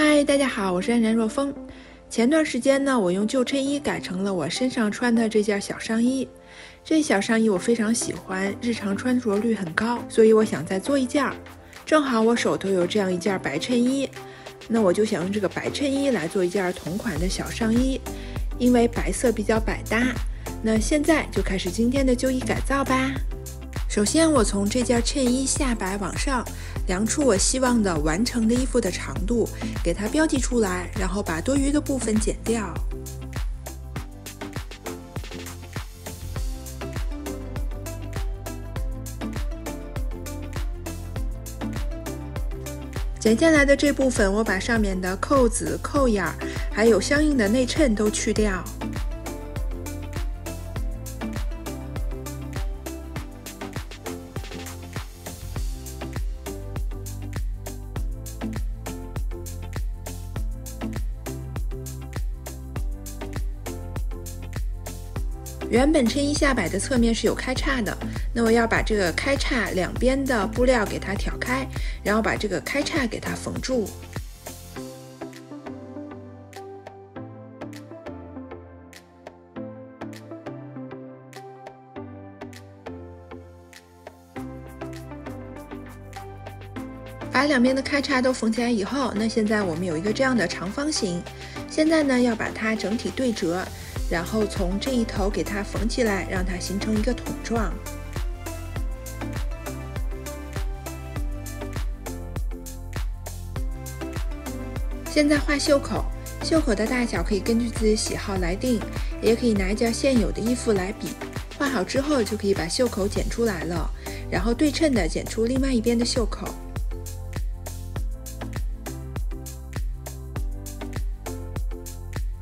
嗨，大家好，我是安然若风。前段时间呢，我用旧衬衣改成了我身上穿的这件小上衣。这小上衣我非常喜欢，日常穿着率很高，所以我想再做一件。正好我手头有这样一件白衬衣，那我就想用这个白衬衣来做一件同款的小上衣，因为白色比较百搭。那现在就开始今天的旧衣改造吧。首先，我从这件衬衣下摆往上量出我希望的完成的衣服的长度，给它标记出来，然后把多余的部分剪掉。剪下来的这部分，我把上面的扣子、扣眼还有相应的内衬都去掉。原本衬衣下摆的侧面是有开叉的，那我要把这个开叉两边的布料给它挑开，然后把这个开叉给它缝住。把两边的开叉都缝起来以后，那现在我们有一个这样的长方形，现在呢要把它整体对折，然后从这一头给它缝起来，让它形成一个筒状。现在画袖口，袖口的大小可以根据自己的喜好来定，也可以拿一件现有的衣服来比。画好之后就可以把袖口剪出来了，然后对称的剪出另外一边的袖口。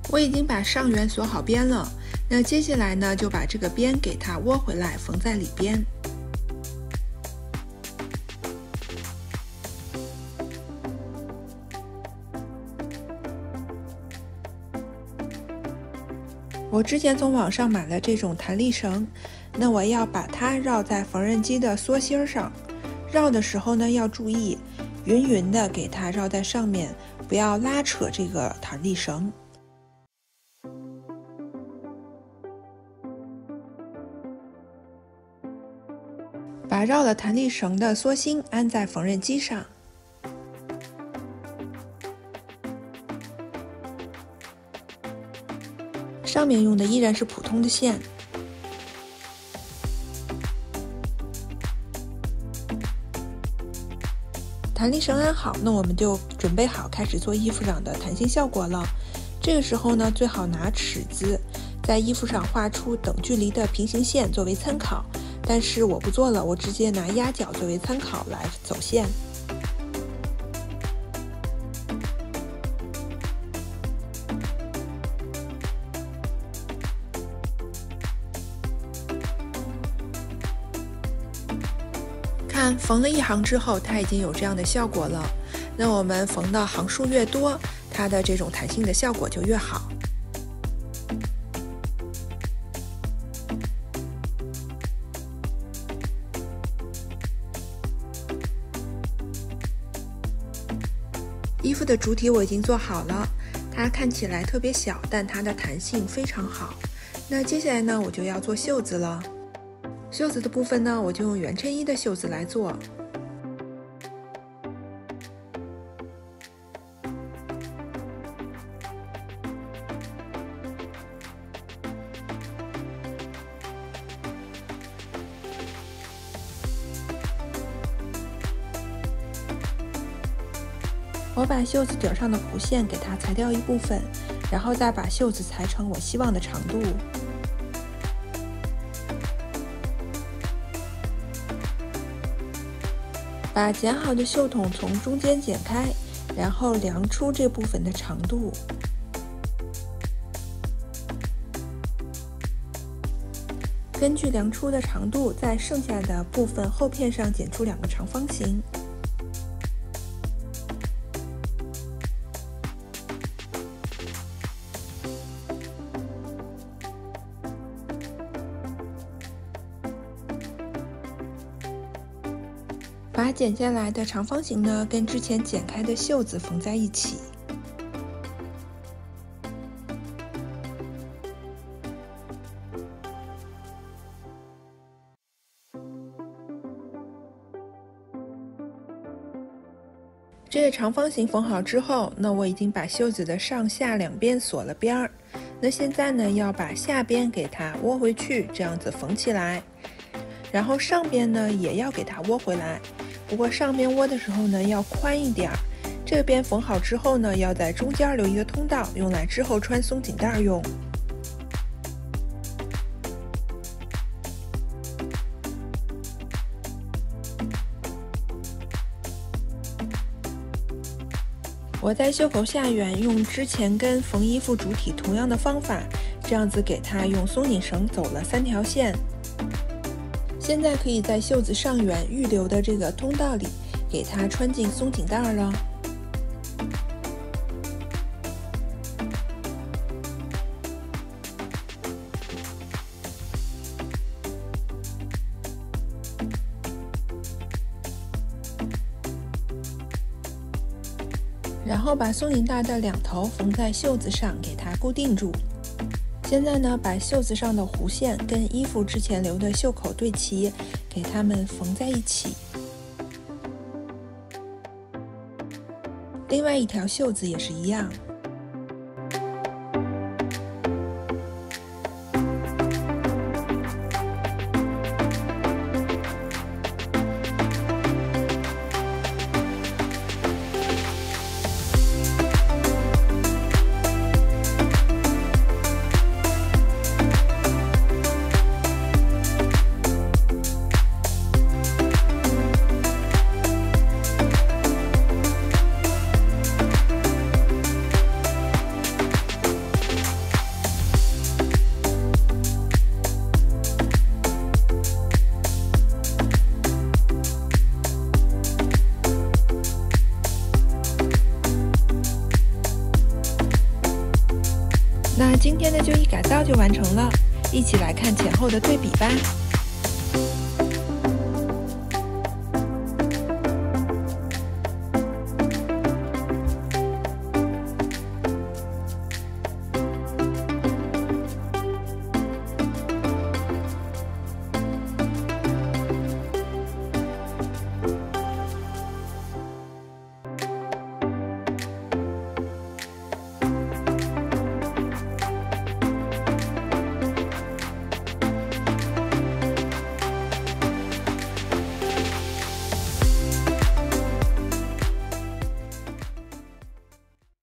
我已经把上缘锁好边了，那接下来呢，就把这个边给它窝回来，缝在里边。我之前从网上买了这种弹力绳，那我要把它绕在缝纫机的梭芯上，绕的时候呢，要注意匀匀的给它绕在上面，不要拉扯这个弹力绳。把绕了弹力绳的梭芯安在缝纫机上，上面用的依然是普通的线。弹力绳安好，那我们就准备好开始做衣服上的弹性效果了。这个时候呢，最好拿尺子在衣服上画出等距离的平行线作为参考。但是我不做了，我直接拿压脚作为参考来走线。看，缝了一行之后，它已经有这样的效果了。那我们缝的行数越多，它的这种弹性的效果就越好。衣服的主体我已经做好了，它看起来特别小，但它的弹性非常好。那接下来呢，我就要做袖子了。袖子的部分呢，我就用原衬衣的袖子来做。我把袖子顶上的弧线给它裁掉一部分，然后再把袖子裁成我希望的长度。把剪好的袖筒从中间剪开，然后量出这部分的长度。根据量出的长度，在剩下的部分后片上剪出两个长方形。把剪下来的长方形呢，跟之前剪开的袖子缝在一起。这个长方形缝好之后，那我已经把袖子的上下两边锁了边儿。那现在呢，要把下边给它窝回去，这样子缝起来。然后上边呢也要给它窝回来，不过上边窝的时候呢要宽一点儿。这边缝好之后呢，要在中间留一个通道，用来之后穿松紧带用。我在袖口下缘用之前跟缝衣服主体同样的方法，这样子给它用松紧绳走了3条线。现在可以在袖子上缘预留的这个通道里，给它穿进松紧带了。然后把松紧带的两头缝在袖子上，给它固定住。现在呢，把袖子上的弧线跟衣服之前留的袖口对齐，给它们缝在一起。另外一条袖子也是一样。那今天的旧衣改造就完成了，一起来看前后的对比吧。